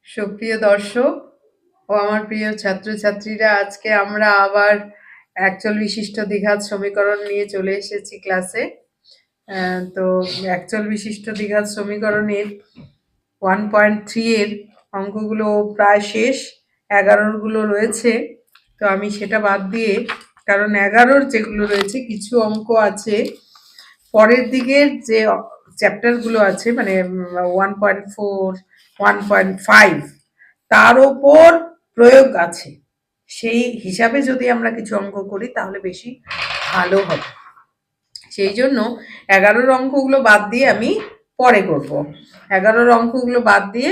সুপ্রিয় দর্শক ও আমার প্রিয় ছাত্রছাত্রীরা, আজকে আমরা আবার একচল বিশিষ্ট দ্বিঘাত সমীকরণ নিয়ে চলে এসেছি ক্লাসে। তো একচল বিশিষ্ট দ্বিঘাত সমীকরণের 1.3 এর অঙ্কগুলো প্রায় শেষ, 11গুলো রয়েছে। তো আমি সেটা বাদ দিয়ে, কারণ 11 যেগুলো রয়েছে কিছু অঙ্ক আছে পরের দিকের যে চ্যাপ্টারগুলো আছে, মানে 1.4 1.5 তার ওপর প্রয়োগ আছে। সেই হিসাবে যদি আমরা কিছু অঙ্ক করি তাহলে বেশি ভালো হবে। সেই জন্য 11 অঙ্কগুলো বাদ দিয়ে আমি পরে করব। 11 অঙ্কগুলো বাদ দিয়ে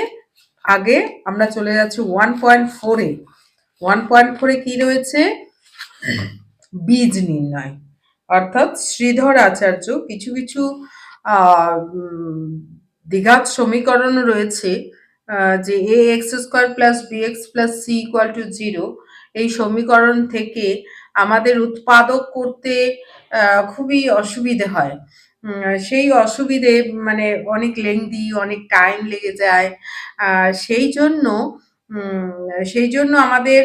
আগে আমরা চলে যাচ্ছি 1.4 এ। 1.4 এ কি রয়েছে? বীজ নির্ণয়। অর্থাৎ শ্রীধর আচার্য কিছু কিছু দ্বিঘাত সমীকরণ রয়েছে, যে ax² + bx + c = 0, এই সমীকরণ থেকে আমাদের উৎপাদক করতে খুবই অসুবিধে হয়। সেই অসুবিধে মানে অনেক লেংদি, অনেক টাইম লেগে যায়। সেই জন্য আমাদের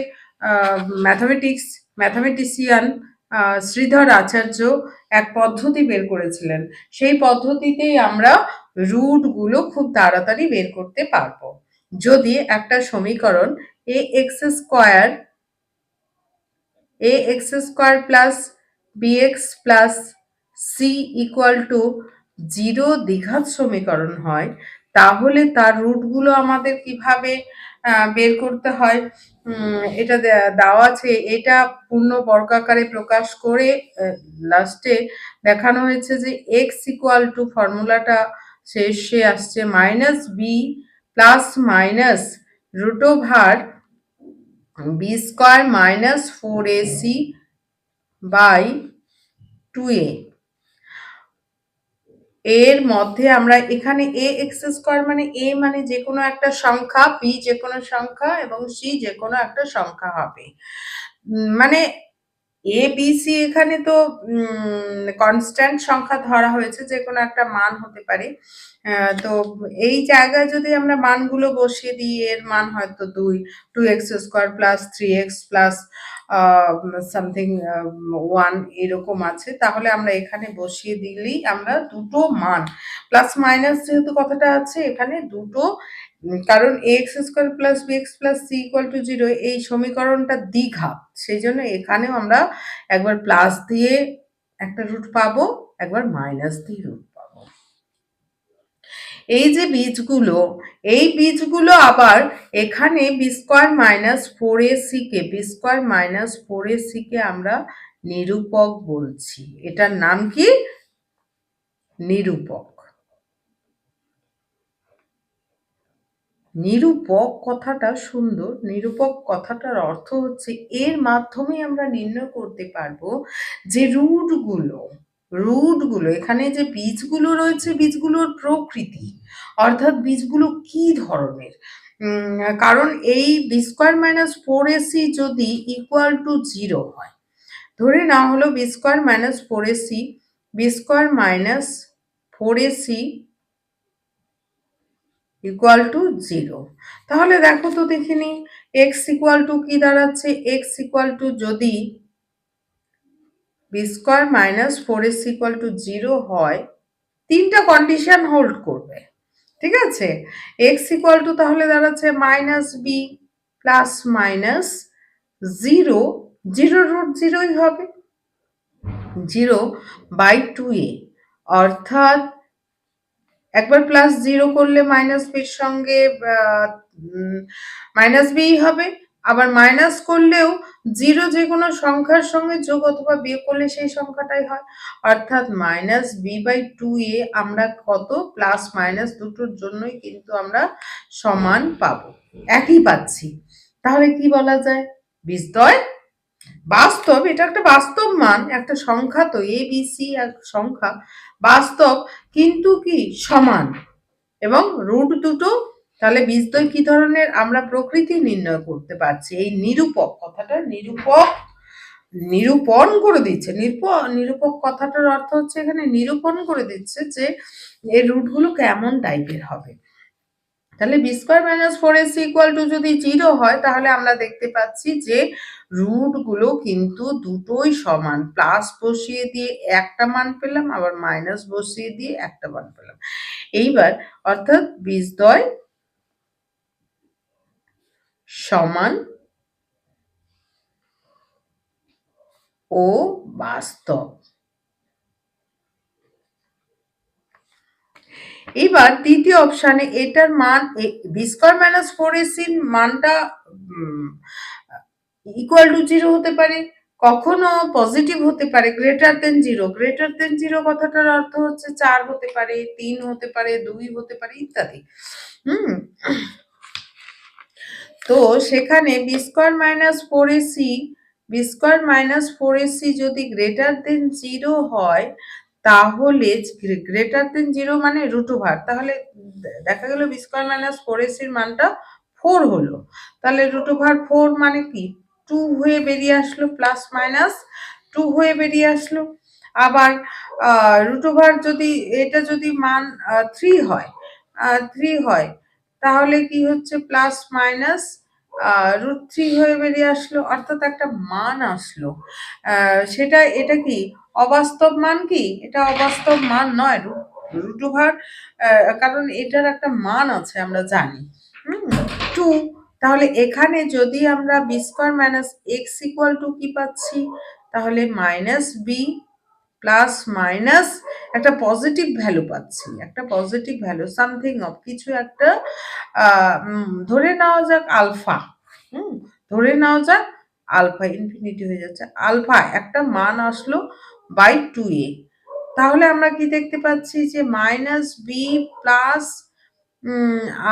ম্যাথামেটিশিয়ান শ্রীধর আচার্য এক পদ্ধতি বের করেছিলেন। সেই পদ্ধতিতেই আমরা রুটগুলো খুব তাড়াতাড়ি বের করতে পারবো। যদি একটা সমীকরণ ax² + bx + c = 0 দ্বিঘাত সমীকরণ হয়, তাহলে তার রুটগুলো আমাদের কিভাবে বের করতে হয় এটা দেওয়া আছে। এটা পূর্ণ বর্গাকারে প্রকাশ করে লাস্টে দেখানো হয়েছে যে x = ফর্মুলাটা শেষে আসছে -b ± √b² - 4ac / 2a। এর মধ্যে আমরা এখানে ax² মানে a মানে যে কোনো একটা সংখ্যা, b যে কোনো সংখ্যা এবং c যে কোনো একটা সংখ্যা হবে। মানে a b c এখানে তো কনস্ট্যান্ট সংখ্যা ধরা হয়েছে, যে কোনো একটা মান হতে পারে। তো এই জায়গায় যদি আমরা মানগুলো বসিয়ে দিই, এর মান হয়তো 2x² + 3x সামথিং 1 এরকম আছে, তাহলে আমরা এখানে বসিয়ে দিলেই আমরা দুটো মান প্লাস মাইনাস, যেহেতু কথাটা আছে এখানে দুটো, কারণ ax² + bx + c = 0 এই সমীকরণটা দ্বিঘাত, সেই জন্য এখানেও আমরা একবার প্লাস দিয়ে একটা রুট পাবো, একবার মাইনাস দিয়ে রুট পাবো। এই যে বীজগুলো, এই বীজগুলো আবার এখানে b² - 4ac কে b² - 4ac কে আমরা নিরূপক বলছি। এটার নাম কি? নিরূপক। নিরূপক কথাটা সুন্দর। নিরূপক কথাটার অর্থ হচ্ছে এর মাধ্যমে আমরা নির্ণয় করতে পারবো যে রুটগুলো এখানে যে বীজগুলো রয়েছে, বীজগুলোর প্রকৃতি, অর্থাৎ বীজগুলো কি ধরনের। কারণ এই b² - 4ac যদি = 0 হয়, ধরে না হলো b² - 4ac, b² - 4ac = 0, তাহলে দেখো তো দেখিনি x = কি দাঁড়াচ্ছে? x = যদি b² - 4ac = 0 হয়, তিনটা কন্ডিশন হোল্ড করবে, ঠিক আছে? x = তাহলে দাঁড়াচ্ছে -b ± 0, 0 √ 0ই হবে, 0/2a, অর্থাৎ একবার প্লাস 0 করলে মাইনাস b এর সঙ্গে মাইনাস b হবে, আবার মাইনাস করলেও 0 যে কোনো সংখ্যার সঙ্গে যোগ অথবা বিয়োগ করলে সেই সংখ্যাটাই হয়, অর্থাৎ -b/2a আমরা কত প্লাস মাইনাস দুটোর জন্যই কিন্তু আমরা সমান পাবো, একই পাচ্ছি। তাহলে কি বলা যায়? বীজদ্বয় বাস্তব, এটা একটা বাস্তব মান, একটা সংখ্যা, তো a b c এক সংখ্যা বাস্তব, কিন্তু কি সমান, এবং রুট দুটো, তাহলে বীজদ্বয় কি ধরনের আমরা প্রকৃতি নির্ণয় করতে পারছি। এই নিরূপক কথাটা নিরূপণ করে দিচ্ছে। নিরূপক কথাটার অর্থ হচ্ছে এখানে নিরূপণ করে দিচ্ছে যে এর রুটগুলো কেমন টাইপের হবে। তাহলে B square minus four AC equal to যদি 0 হয় তাহলে আমরা দেখতে পাচ্ছি যে রুটগুলো কিন্তু দুটোই সমান, প্লাস বসিয়ে দিয়ে একটা মান পেলাম, আবার মাইনাস বসিয়ে দিয়ে একটা মান পেলাম। এইবার অর্থাৎ বীজদ্বয় সমান ও বাস্তব। এবার তৃতীয় অপশানে এটার মান বি স্কোয়ার মাইনাস ফোর এসির মানটা ইকুয়াল টু 0 হতে পারে, কখনো পজিটিভ হতে পারে, গ্রেটার দেন 0। গ্রেটার দেন 0 কথাটার অর্থ হচ্ছে 4 হতে পারে, 3 হতে পারে, 2 হতে পারে ইত্যাদি। তো সেখানে B square minus four AC যদি গ্রেটার দেন 0 হয় তাহলে গ্রেটার দেন 0 মানে রুট ওভার, তাহলে দেখা গেল বি স্কোয়ার মাইনাস ফোর এসির মানটা 4 হলো, তাহলে রুট ওভার 4 মানে কি 2 হয়ে বেরিয়ে আসলো, প্লাস মাইনাস 2 হয়ে বেরিয়ে আসলো। আবার রুট ওভার যদি এটা যদি মান 3 হয় তাহলে কি হচ্ছে প্লাস মাইনাস √3 হয়ে বেরিয়ে আসলো, অর্থাৎ একটা মান আসলো। এটা কি অবাস্তব মান? কি এটা অবাস্তব মান নয়, রুট ওভার, কারণ এটার একটা মান আছে আমরা জানি 2। তাহলে এখানে যদি আমরা B square minus X equal to কি পাচ্ছি, তাহলে মাইনাস বি প্লাস মাইনাস একটা পজিটিভ ভ্যালু পাচ্ছি, একটা পজিটিভ ভ্যালু সামথিং অফ কিছু একটা, ধরে নেওয়া যাক আলফা, ধরে নেওয়া যাক আলফা, ইনফিনিটি হয়ে যাচ্ছে, আলফা একটা মান আসলো বাই 2a। তাহলে আমরা কি দেখতে পাচ্ছি যে মাইনাস বি প্লাস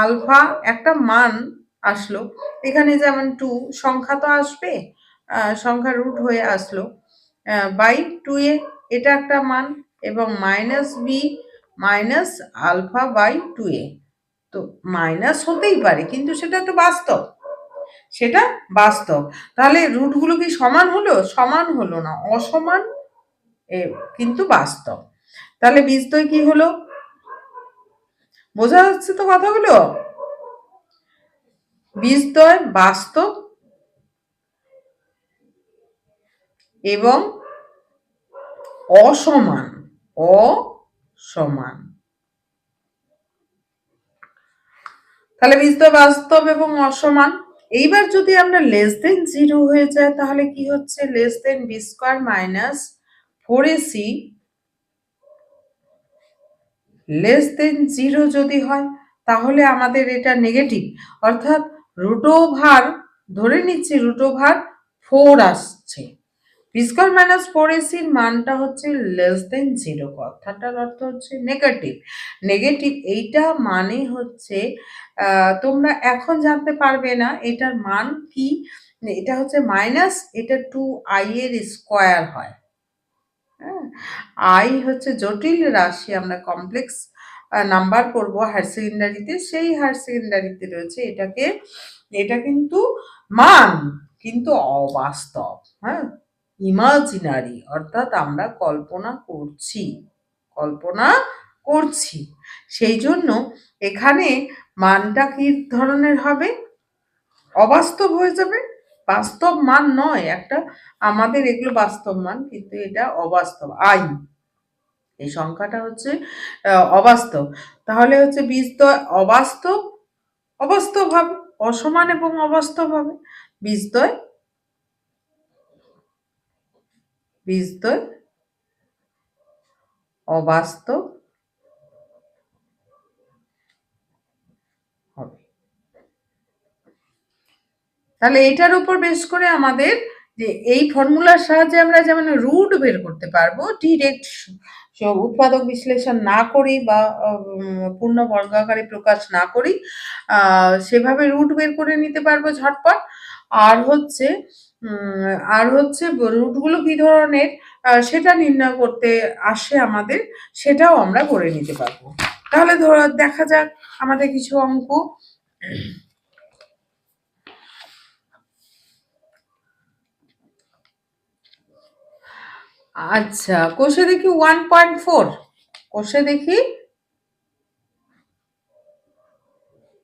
আলফা একটা মান আসলো, এখানে যেমন 2 সংখ্যা তো আসবে, সংখ্যা রুট হয়ে আসলো বাই 2a, এটা একটা মান, এবং minus B minus alpha by 2a। তো মাইনাস হতেই পারে কিন্তু সেটা তো বাস্তব, সেটা বাস্তব। তাহলে রুটগুলো কি সমান হলো? সমান হলো না, অসমান কিন্তু বাস্তব। তাহলে বীজদ্বয় কি হলো? বোঝা যাচ্ছে তো কথাগুলো? বীজদ্বয় বাস্তব এবং অসমান, তাহলে বীজদ্বয় বাস্তব এবং অসমান। এইবার যদি আমরা লেস দেন 0 হয়ে যায় তাহলে কি হচ্ছে, less than B square minus four AC less than 0 যদি হয় তাহলে আমাদের এটা নেগেটিভ, অর্থাৎ রুট ওভার, ধরে নিচ্ছি রুট ওভার 4 আসছে, বি স্কোয়ার মাইনাস ফোর এসির মানটা হচ্ছে লেস দেন 0, কথাটার অর্থ হচ্ছে নেগেটিভ। নেগেটিভ এইটা মানে হচ্ছে তোমরা এখন জানতে পারবে না এটার মান কি, এটা হচ্ছে মাইনাস, এটা 2i এর স্কোয়ার হয়। হ্যাঁ, আই হচ্ছে জটিল রাশি, আমরা কমপ্লেক্স নাম্বার করব হায়ার সেকেন্ডারিতে, সেই হায়ার সেকেন্ডারিতে রয়েছে এটাকে, এটা কিন্তু মান কিন্তু অবাস্তব, হ্যাঁ, ইমাজিনারি, অর্থাৎ আমরা কল্পনা করছি, সেই জন্য এখানে মানটা কি ধরনের হবে, অবাস্তব হয়ে যাবে, বাস্তব মান নয় একটা, আমাদের এগুলো বাস্তব মান কিন্তু এটা অবাস্তব, এই সংখ্যাটা হচ্ছে অবাস্তব। তাহলে হচ্ছে বীজদ্বয় অবাস্তব হবে, অসমান এবং অবাস্তব হবে, বীজদ্বয় অবাস্তব হবে। তাহলে এটার উপর বেশ করে আমাদের যে এই ফর্মুলার সাহায্যে আমরা যেমন রুট বের করতে পারবো, ডিরেক্ট উৎপাদক বিশ্লেষণ না করি বা পূর্ণ বর্গ আকারে প্রকাশ না করি, সেভাবে রুট বের করে নিতে পারবো ঝটপট। আর হচ্ছে রুটগুলো কি ধরনের সেটা নির্ণয় করতে আসে আমাদের, সেটাও আমরা করে নিতে পারবো। তাহলে দেখা যাক আমাদের কিছু অঙ্ক। আচ্ছা, কোষে দেখি 1.4, কোষে দেখি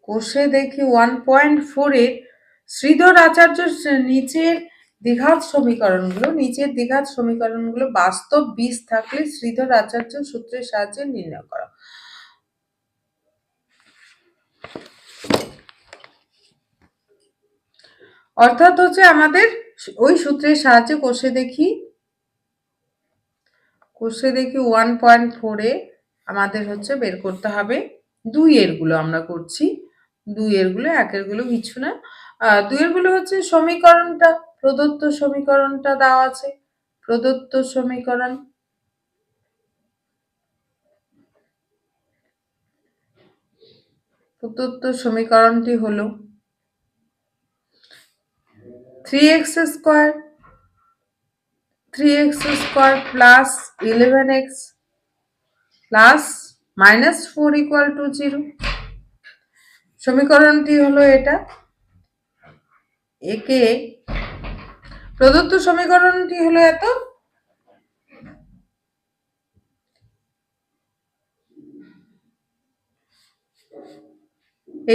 কোষে দেখি 1.4 এর শ্রীধর আচার্য নিচের দ্বিঘাত সমীকরণগুলো বাস্তব বীজ থাকলে শ্রীধর আচার্য সূত্রের সাহায্যে নির্ণয় করা। অর্থাৎ হচ্ছে আমাদের ওই সূত্রের সাহায্যে কোষে দেখি 1.4 এ আমাদের হচ্ছে বের করতে হবে 2 এর গুলো আমরা করছি, 2 এর গুলো 1 এর গুলো কিছু না। 2 এর গুলো হচ্ছে প্রদত্ত সমীকরণটা দেওয়া আছে, প্রদত্ত সমীকরণটি হলো 3x square plus 11x plus -4 = 0। সমীকরণটি হলো এটা। একে প্রদত্ত সমীকরণটি হলো এত।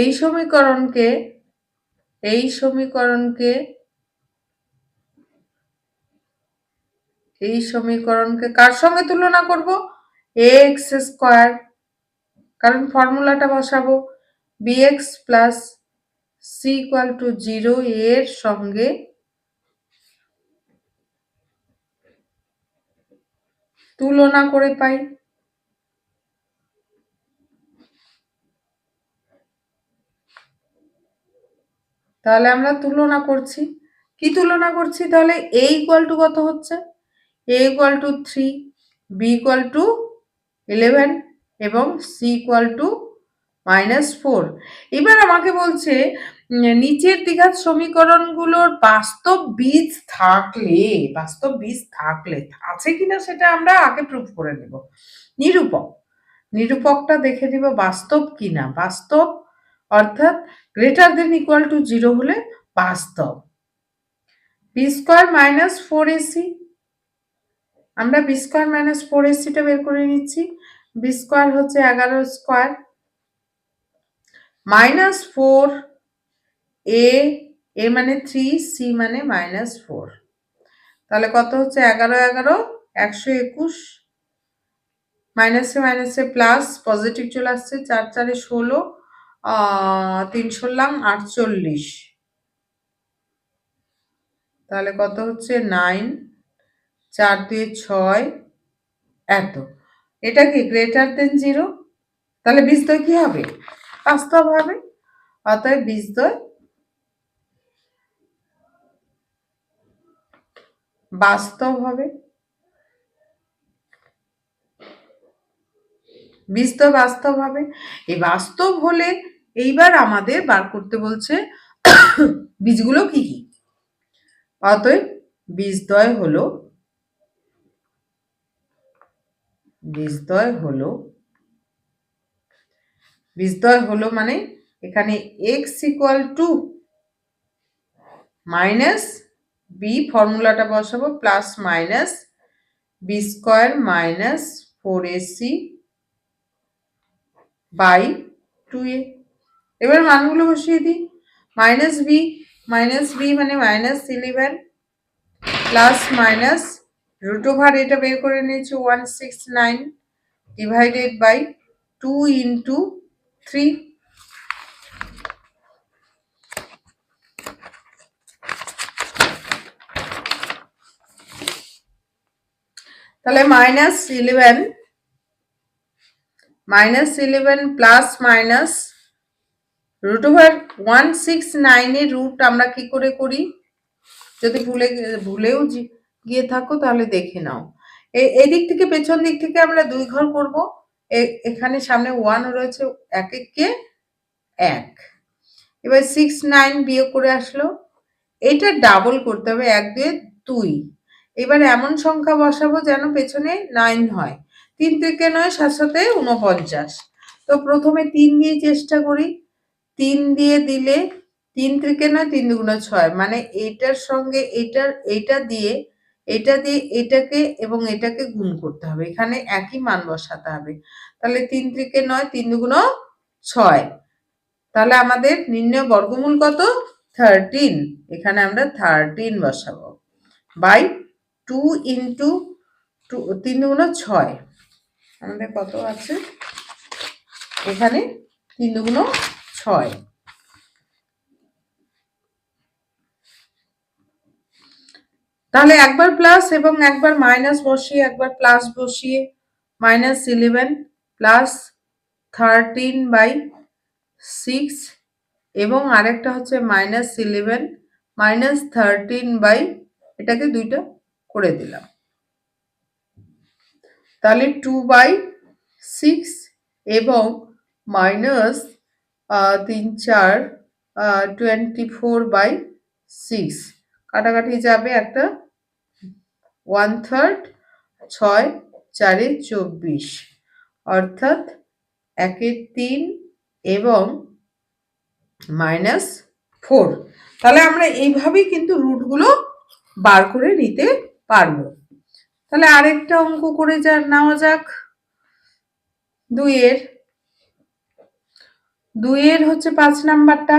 এই সমীকরণকে কার সঙ্গে তুলনা করব? ax স্কয়ার, কারণ ফর্মুলাটা বসাবো bx প্লাস c = 0 এর সঙ্গে তুলনা করে পাই। তাহলে আমরা তুলনা করছি, কি তুলনা করছি? তাহলে a = কত হচ্ছে? a = 3, b = 11 এবং c = -4। এবার আমাকে বলছে নিচের দ্বিঘাত সমীকরণগুলোর বাস্তব বীজ থাকলে আছে কিনা সেটা আমরা আগে প্রুফ করে নেব। নিরূপকটা দেখে নিব বাস্তব কিনা। বাস্তব অর্থাৎ > 0 হলে বাস্তব। b² - 4ac, আমরা b² - 4ac টা বের করে নিচ্ছি। b² হচ্ছে 11 স্কয়ার -4 a মানে 3, c মানে -4, তাহলে কত হচ্ছে? 11 11 121, মাইনাসে মাইনাসে প্লাস, পজিটিভ চলে আসছে, 4 4 16, 3 16 48, তাহলে কত হচ্ছে? 9, 4 2 6, এত। এটা কি > 0? তাহলে বীজদ্বয় কি হবে? বাস্তব হবে। অতএব বীজদ্বয় বাস্তব হবে। বীজদ্বয় বাস্তব হবে। এই বাস্তব হলে এইবার আমাদের বার করতে বলছে বীজগুলো কি কি। অতএব বীজদ্বয় হলো মানে এখানে x = -b, ফর্মুলাটা বসাবো, plus minus b² - 4ac by 2a। এবার মানগুলো বসিয়ে দিই। -b মানে -11 প্লাস মাইনাস √ এটা বের করে নিয়েছি 169 ডিভাইডেড বাই 2 × 3, তাহলে -11 প্লাস মাইনাস √169 এর রুট আমরা কি করে করি? যদি ভুলেও গিয়ে থাকো তাহলে দেখে নাও। এদিক থেকে পেছন দিক থেকে আমরা 2 ঘর করব। এখানে সামনে 1 রয়েছে, 1 কে 1। এবার 69 বিয়োগ করে আসলো, এটা ডাবল করতে হবে, 1 2 2। এবার এমন সংখ্যা বসাবো যেন পেছনে 9 হয়। 3 থেকে 9 7 7 49। তো প্রথমে 3 দিয়ে চেষ্টা করি। 3 দিয়ে দিলে 3 থেকে 9 3 2 6, মানে এটার সঙ্গে এটা দিয়ে এটাকে এবং এটাকে গুণ করতে হবে। এখানে একই মান বসাতে হবে। তাহলে 3 থেকে 9 3 2 6, তাহলে আমাদের নির্ণয় বর্গমূল কত? 13। এখানে আমরা 13 বসাবো বাই 2 ইন্টু 3 দুগুণ 6। আমাদের কত আছে এখানে? 3 দুগুণ 6। তাহলে একবার প্লাস এবং একবার মাইনাস বসিয়ে একবার প্লাস বসিয়ে -11 প্লাস 13/6 এবং আরেকটা হচ্ছে -11 -13 এটাকে দুইটা করে দিলাম, তাহলে 2/6 এবং মাইনাস 3 4 24/6 কাটাকাটি যাবে, একটা 1/3, 6 4 24 অর্থাৎ 1/3 এবং -4। তাহলে আমরা এইভাবেই কিন্তু রুটগুলো বার করে নিতে পারবো। তাহলে আরেকটা অঙ্ক করে নেওয়া যাক। 2 এর হচ্ছে 5 নাম্বারটা।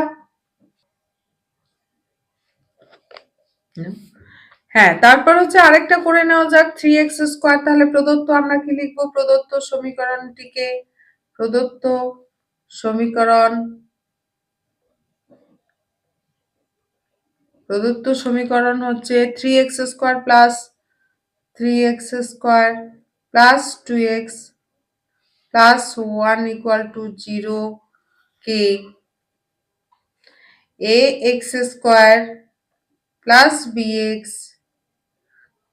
হ্যাঁ, তারপর হচ্ছে আরেকটা করে নেওয়া যাক 3x²। তাহলে প্রদত্ত আমরা কি লিখবো? প্রদত্ত সমীকরণটিকে প্রদত্ত সমীকরণ হচ্ছে 3x² প্লাস 2x প্লাস 1 = 0 কে ax² plus bx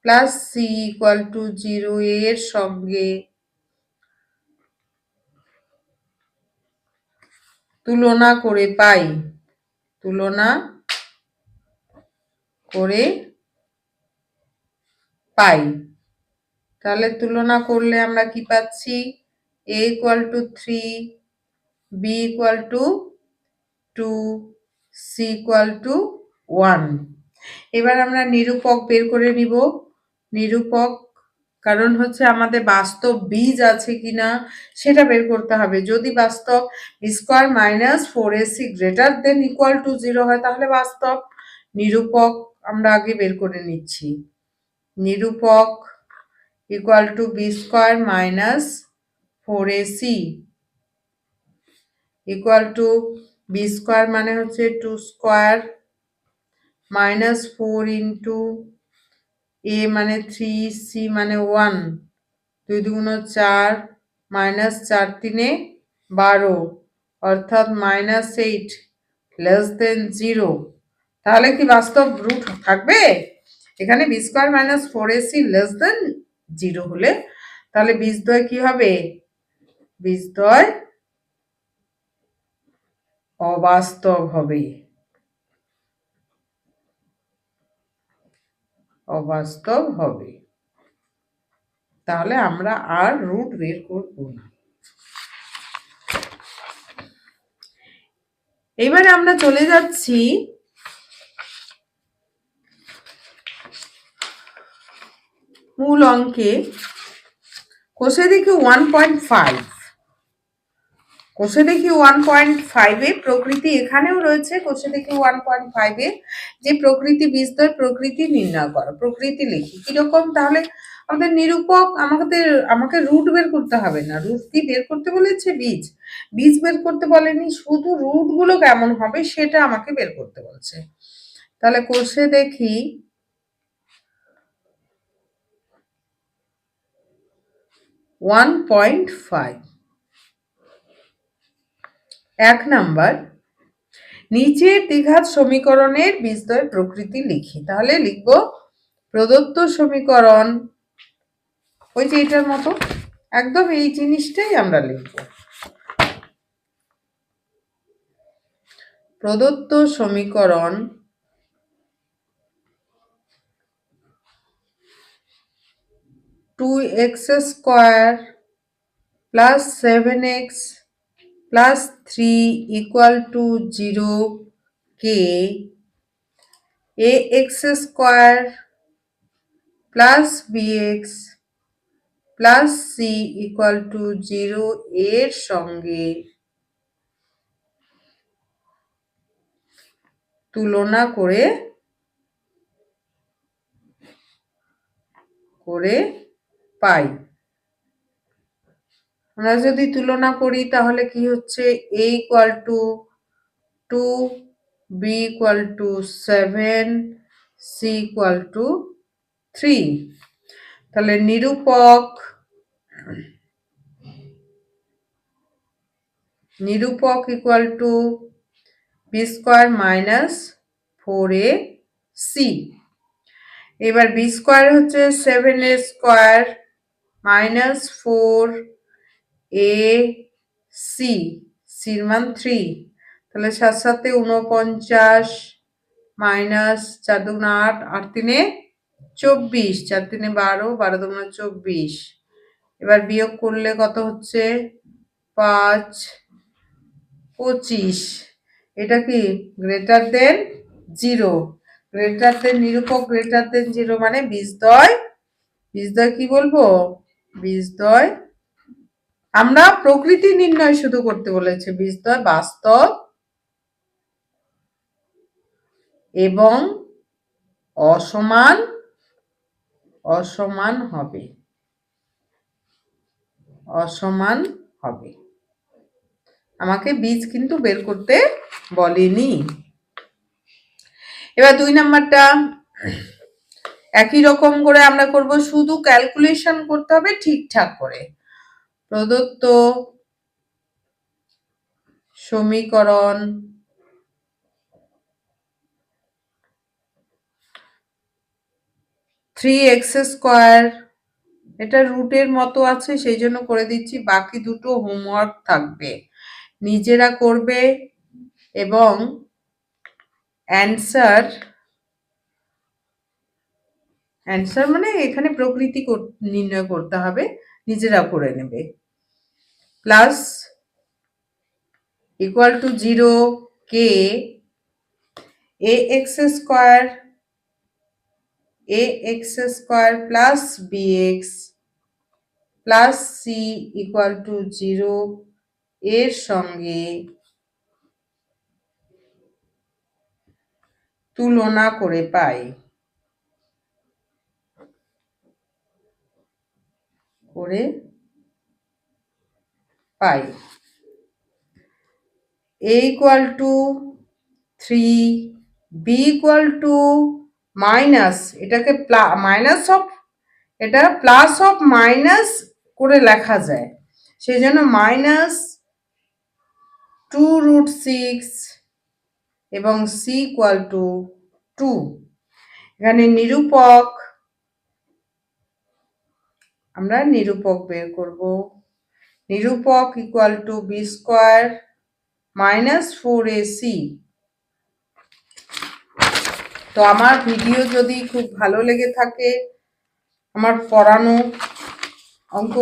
plus c = 0 এর সঙ্গে তুলনা করে পাই। তাহলে তুলনা করলে আমরা কি পাচ্ছি? a = 3, b = 2, c = 1। এবার আমরা নিরূপক বের করে নিব। নিরূপক, কারণ হচ্ছে আমাদের বাস্তব বীজ আছে কিনা সেটা বের করতে হবে। যদি বাস্তব b² - 4ac > 0 হয় তাহলে বাস্তব। নিরূপক আমরা আগে বের করে নিচ্ছি। নিরূপক = b² - 4ac b² মানে হচ্ছে 2² -4 ইন্টু a মানে 3, c মানে 1, 2 দুগুণ 4 -4 3 12 অর্থাৎ -8 << 0। তাহলে কি বাস্তব রুট থাকবে এখানে? b² - 4ac << 0 হলে তাহলে বীজদ্বয় কি হবে? বীজদ্বয় অবাস্তব হবে। তাহলে আমরা আর রুট বের করব না। এবারে আমরা চলে যাচ্ছি মূল অঙ্কে। কোষে দেখি 1.5। কোষে দেখি 1.5 এ প্রকৃতি এখানেও রয়েছে। কোষে দেখি 1.5 এ যে প্রকৃতি বীজদ্বয় প্রকৃতি নির্ণয় করো। প্রকৃতি লিখি কিরকম? তাহলে আমাদের নিরূপক আমাকে রুট বের করতে হবে না। রুট কি বের করতে বলেছে? বীজ বের করতে বলেনি, শুধু রুটগুলো কেমন হবে সেটা আমাকে বের করতে বলছে। তাহলে কোষে দেখি 1.5। 1 নাম্বার, নিচের দ্বিঘাত সমীকরণের বীজদ্বয় প্রকৃতি লিখি। তাহলে লিখব প্রদত্ত সমীকরণ, ওই যে এটার মতো একদম এই জিনিসটাই আমরা লিখব। প্রদত্ত সমীকরণ 2x² প্লাস 7x প্লাস 3 = 0 কে ax² plus bx plus c = 0 এর সঙ্গে তুলনা করে পাই। আমরা যদি তুলনা করি তাহলে কি হচ্ছে, a equal to 2, b equal to 7, c equal to 3। তাহলে নিরূপক equal to b square minus 4ac। এবার b স্কোয়ার হচ্ছে 7a স্কোয়ার মাইনাস 4ac, সির মান 3। তাহলে 7 7 49 মাইনাস 4 2 8, 8 3 24, 4 3 12, 12 2 24। এবার বিয়োগ করলে কত হচ্ছে, 5 25। এটা কি গ্রেটার দেন 0, গ্রেটার দেন নিরূপক গ্রেটার দেন 0 মানে বীজদ্বয় কি বলবো, বীজদ্বয়। আমরা প্রকৃতি নির্ণয় শুধু করতে বলেছে, বীজদ্বয় বাস্তব এবং অসমান হবে। আমাকে বীজ কিন্তু বের করতে বলেনি। এবার 2 নাম্বারটা একই রকম করে আমরা করব, শুধু ক্যালকুলেশন করতে হবে ঠিকঠাক করে। প্রদত্ত সমীকরণ থ্রি এক্স স্কোয়ার, এটা রুটের মতো আছে সেই জন্য করে দিচ্ছি, বাকি দুটো হোমওয়ার্ক থাকবে, নিজেরা করবে এবং অ্যান্সার মানে এখানে প্রকৃতি নির্ণয় করতে হবে, নিজেরা করে নেবে। Plus equal to 0 K ax square plus bx plus c equal to 0 এর সঙ্গে তুলনা করে পাই। a equal to 3, b equal two minus, এটাকে মাইনাস অফ, এটা প্লাস অফ মাইনাস করে লেখা যায়, সেই জন্য মাইনাস 2√6 এবং c ইকুয়াল টু 2। এখানে আমরা নিরূপক বের করব। নিরূপক equal to b square minus 4ac। তো আমার ভিডিও যদি খুব ভালো লেগে থাকে, আমার পড়ানো অঙ্ক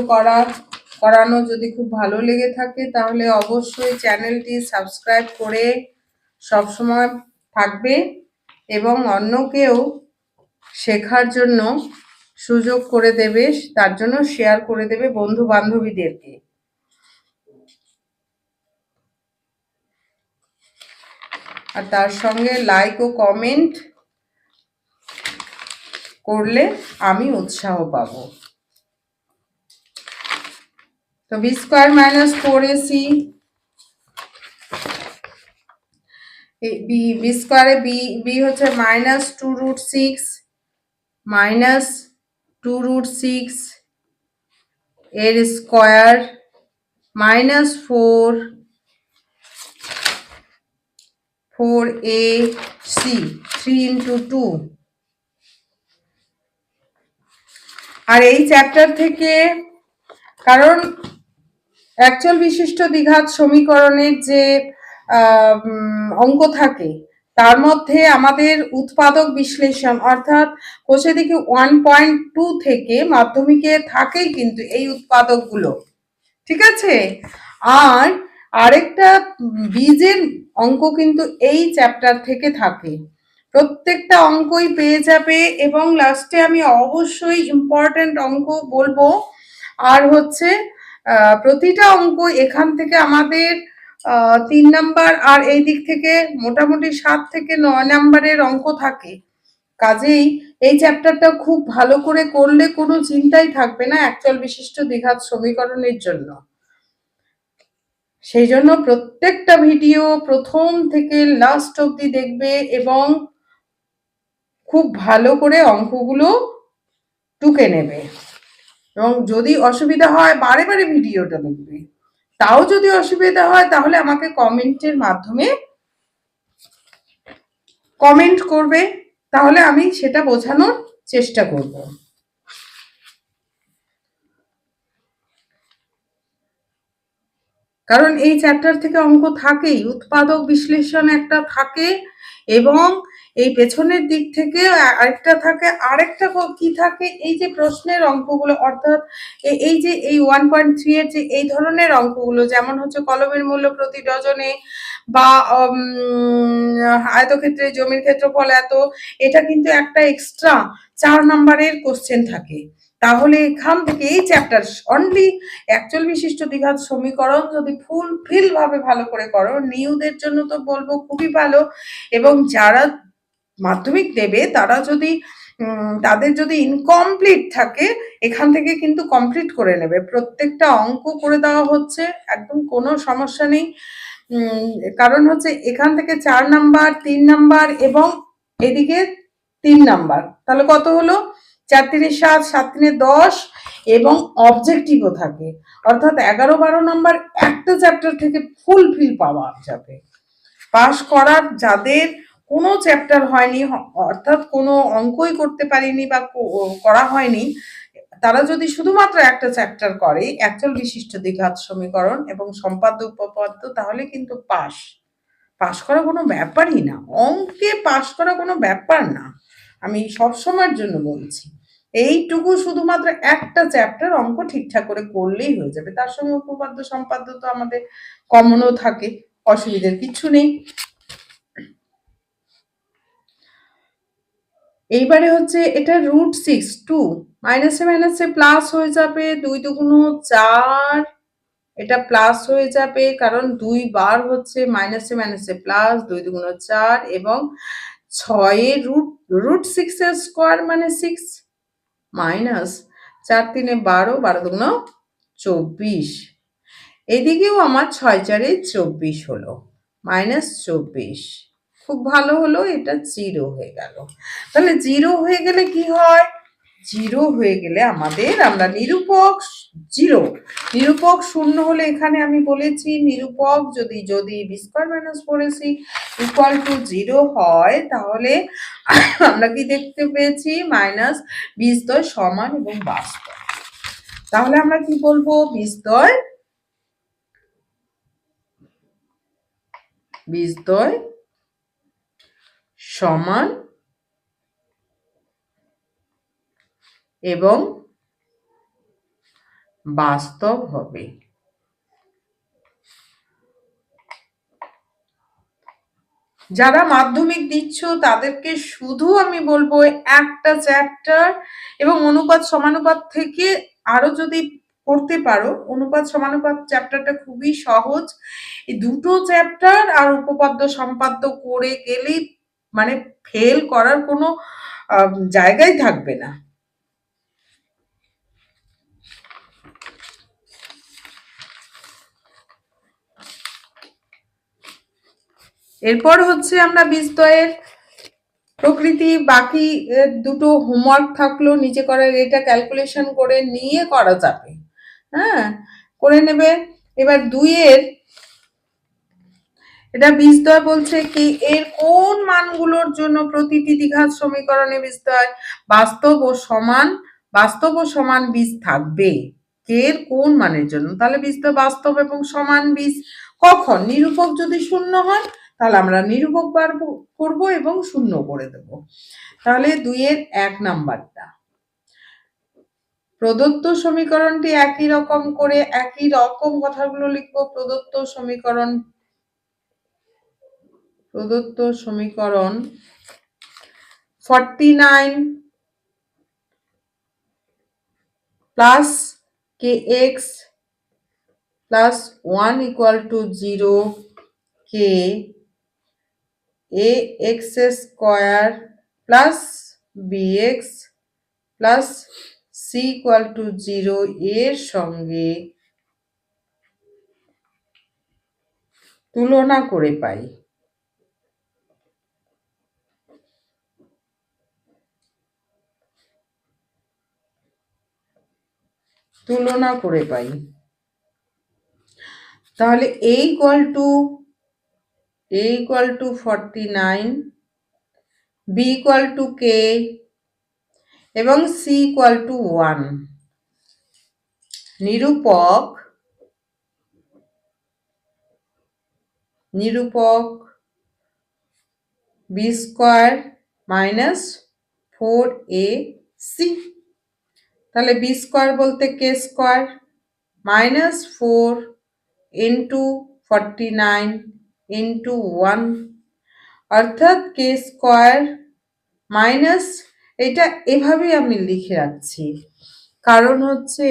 করানো যদি খুব ভালো লেগে থাকে, তাহলে অবশ্যই চ্যানেলটি সাবস্ক্রাইব করে সবসময় থাকবে এবং অন্যকেও শেখার জন্য সুযোগ করে দেবে, তার জন্য শেয়ার করে দেবে বন্ধু বান্ধবীদেরকে। আর তার সঙ্গে লাইক ও কমেন্ট করলে আমি উৎসাহ পাবো। তো B square minus 4ac, B স্কোয়ারে বি হচ্ছে মাইনাস 2√6 এর স্কোয়ার মাইনাস 4ac 3 into 2। আর এই চ্যাপ্টার থেকে, কারণ অ্যাকচুয়াল বিশিষ্ট দ্বিঘাত সমীকরণের যে অঙ্ক থাকে তার মধ্যে আমাদের উৎপাদক বিশ্লেষণ, অর্থাৎ কোষে দেখি 1.2 থেকে মাধ্যমিকে থাকেই কিন্তু এই উৎপাদকগুলো, ঠিক আছে। আর আরেকটা বীজের অঙ্ক কিন্তু এই চ্যাপ্টার থেকে থাকে, প্রত্যেকটা অঙ্কই পেয়ে যাবে এবং লাস্টে আমি অবশ্যই ইম্পর্টেন্ট অঙ্ক বলবো। আর হচ্ছে প্রতিটা অঙ্ক এখান থেকে আমাদের 3 নাম্বার, আর এই দিক থেকে মোটামুটি 7 থেকে 9 নাম্বারের অঙ্ক থাকে। কাজেই এই চ্যাপ্টারটা খুব ভালো করে করলে কোনো চিন্তাই থাকবে না একচল বিশিষ্ট দ্বিঘাত সমীকরণের জন্য। সেই জন্য প্রত্যেকটা ভিডিও প্রথম থেকে লাস্ট অবধি দেখবে এবং খুব ভালো করে অঙ্কগুলো টুকে নেবে, এবং যদি অসুবিধা হয় বারে বারে ভিডিওটা দেখবে। তাও যদি অসুবিধা হয় তাহলে আমাকে কমেন্টের মাধ্যমে কমেন্ট করবে, তাহলে আমি সেটা বোঝানোর চেষ্টা করব। কারণ এই চ্যাপ্টার থেকে অঙ্ক থাকেই, উৎপাদক বিশ্লেষণ একটা থাকে, এবং এই পেছনের দিক থেকে আরেকটা থাকে। আরেকটা কি থাকে, এই যে প্রশ্নের অঙ্কগুলো, অর্থাৎ এই যে এই 1.3 এর যে এই ধরনের অঙ্কগুলো, যেমন হচ্ছে কলমের মূল্য প্রতি ডজনে, বা আয়তক্ষেত্রে জমির ক্ষেত্রফল এত, এটা কিন্তু একটা এক্সট্রা 4 নাম্বারের কোশ্চেন থাকে। তাহলে এখান থেকে এই চ্যাপ্টার অনলি একচল বিশিষ্ট দ্বিঘাত সমীকরণ যদি ফুলফিল ভাবে ভালো করে করো, নিউদের জন্য তো বলবো খুবই ভালো, এবং যারা মাধ্যমিক দেবে তারা যদি তাদের যদি ইনকমপ্লিট থাকে, এখান থেকে কিন্তু কমপ্লিট করে নেবে। প্রত্যেকটা অঙ্ক করে দেওয়া হচ্ছে, একদম কোনো সমস্যা নেই। কারণ হচ্ছে এখান থেকে 4 নাম্বার, 3 নাম্বার এবং এদিকে 3 নাম্বার, তাহলে কত হলো? 4 3 7, 7 3 10, এবং অবজেক্টিভও থাকে, অর্থাৎ 11-12 নাম্বার একটা চ্যাপ্টার থেকে ফুলফিল পাওয়া যাবে। পাস করার যাদের কোনো চ্যাপ্টার হয়নি, অর্থাৎ কোনো অঙ্কই করতে পারিনি বা করা হয়নি, তারা যদি শুধুমাত্র একটা চ্যাপ্টার করে একচল বিশিষ্ট দ্বিঘাত সমীকরণ এবং সম্পাদ্য উপপাদ্য, তাহলে কিন্তু পাস করা কোনো ব্যাপারই না। অঙ্কে পাস করা কোনো ব্যাপার না, আমি সবসময়ের জন্য বলছি। এইটুকু শুধুমাত্র একটা চ্যাপ্টার অঙ্ক ঠিকঠাক করে করলেই হয়ে যাবে, তার সঙ্গে উপপাদ্য সম্পাদ্য তো আমাদের কমনও থাকে, অসুবিধার কিছু নেই। এইবারে হচ্ছে এটা √6 2 মাইনাসে মাইনাসে প্লাস হয়ে যাবে, 2 2 4, এটা প্লাস হয়ে যাবে কারণ 2 বার হচ্ছে মাইনাসে মাইনাসে প্লাস, 2 2 4, এবং 6 এর √6 এর স্কোয়ার মানে 6, মাইনাস 4 3 12, 12 2 24, এদিকেও আমার 6 4 24 হলো, মাইনাস 24। খুব ভালো হলো, এটা 0 হয়ে গেল। তাহলে 0 হয়ে গেলে কি হয়? 0 হয়ে গেলে আমরা নিরূপক 0, নিরূপক 0 হলে এখানে আমি বলেছি নিরূপক যদি B square minus 4ac equal to 0 হয়, তাহলে আমরা কি দেখতে পেয়েছি? মাইনাস বীজদ্বয় সমান এবং বাস্তব। তাহলে আমরা কি বলবো? বীজদ্বয় সমান এবং বাস্তব হবে। যারা মাধ্যমিক দিচ্ছ তাদেরকে শুধু আমি বলবো একটা চ্যাপ্টার এবং অনুপাত সমানুপাত থেকে আরো যদি করতে পারো, অনুপাত সমানুপাত চ্যাপ্টারটা খুবই সহজ, এই দুটো চ্যাপ্টার আর উপপাদ্য সম্পাদ্য করে গেলেই মানে ফেল করার কোনো জায়গাই থাকবে না। এরপর হচ্ছে আমরা বীজদ্বয়ের প্রকৃতি, বাকি দুটো হোমওয়ার্ক থাকলো নিচে করার, এটা ক্যালকুলেশন করে নিয়ে করা যাবে, হ্যাঁ, করে নেবে। এবার 2 এর এটা বীজদ্বয় বলছে কি, এর কোন মানগুলোর জন্য প্রতিটি দ্বিঘাত সমীকরণে বীজদ্বয় বাস্তব ও সমান বীজ থাকবে, এর কোন মানের জন্য? তাহলে বীজদ্বয় বাস্তব এবং সমান বীজ কখন? নিরূপক যদি 0 হয় তাহলে আমরা নিরূপক বার করব এবং 0 করে দেব। তাহলে 2 এর 1 নাম্বারটা, প্রদত্ত সমীকরণটি একই রকম করে একই রকম কথাগুলো লিখবো। প্রদত্ত সমীকরণ 49 plus kx plus 1 equal to 0 কে A X square plus BX plus C equal to 0 এর সঙ্গে তুলনা করে পাই। তুলনা করে পাই। তাহলে a equal two 49, b equal two k এবং c equal two 1। নিরূপক b square minus 4ac। তাহলে b স্কোয়ার বলতে k square minus 4 into 49 into 1, অর্থাৎ k স্কোয়ার মাইনাস, এটা এভাবেই আমি লিখে রাখছি কারণ হচ্ছে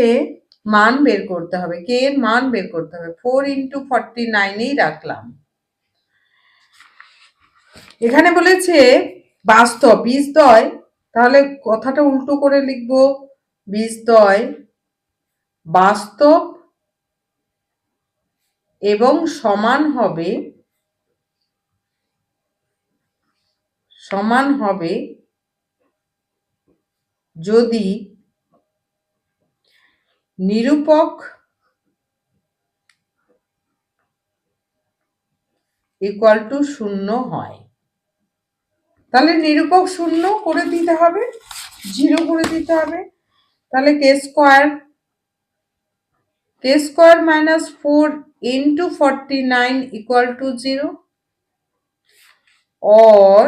মান বের করতে হবে, k এর মান বের করতে হবে। 4 ইন্টু 49 রাখলাম। এখানে বলেছে বাস্তব বীজদ্বয়, তাহলে কথাটা উল্টো করে লিখবো, বীজদ্বয় বাস্তব এবং সমান হবে যদি নিরূপক ইকুয়াল টু 0 হয়। তাহলে নিরূপক 0 করে দিতে হবে, 0 করে দিতে হবে। তাহলে k square minus 4 into 49 equal to 0, or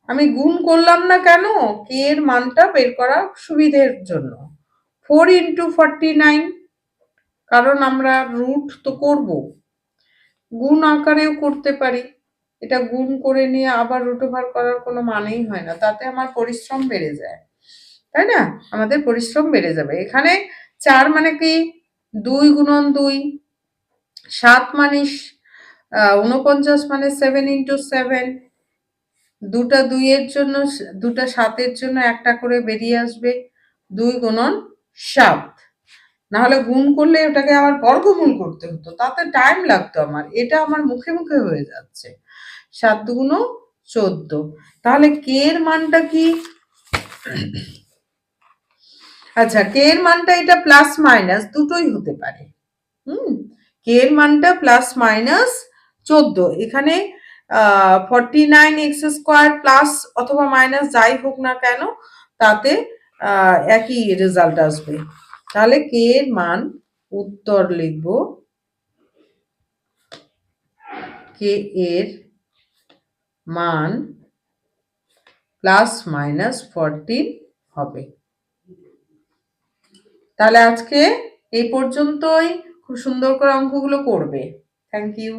আমি গুণ করলাম না কেন, k এর মানটা বের করা সুবিধের জন্য 4 ইন্টু 49, কারণ আমরা রুট তো করব, গুণ আকারেও করতে পারি। এটা গুণ করে নিয়ে আবার রুট ওভার করার কোনো মানেই হয় না, তাতে আমার পরিশ্রম বেড়ে যায়, তাই না? আমাদের পরিশ্রম বেড়ে যাবে। এখানে 4 মানে কি 2 গুণন 2, 7 মানে 49 মানে 7 ইন্টু 7, দুটা 2 এর জন্য, দুটা 7 এর জন্য একটা করে বেরিয়ে আসবে, 2 গুণন 7। না হলে গুণ করলে ওটাকে আবার বর্গমূল করতে হতো, তাতে টাইম লাগতো আমার, এটা আমার মুখে মুখে হয়ে যাচ্ছে। 7 দুগুণ 14। তাহলে কে এর মানটা কি? আচ্ছা, কে এর মানটা এটা প্লাস মাইনাস দুটোই হতে পারে। কে এর মানটা প্লাস মাইনাস 14, এখানে 49 এক্স স্কোয়ার প্লাস অথবা মাইনাস যাই হোক না কেন, তাতে একই রেজাল্ট আসবে। তাহলে কে এর মান, উত্তর লিখব, কে এর মান প্লাস মাইনাস 14 হবে। তাহলে আজকে এই পর্যন্তই, খুব সুন্দর করে অঙ্কগুলো করবে। Thank you.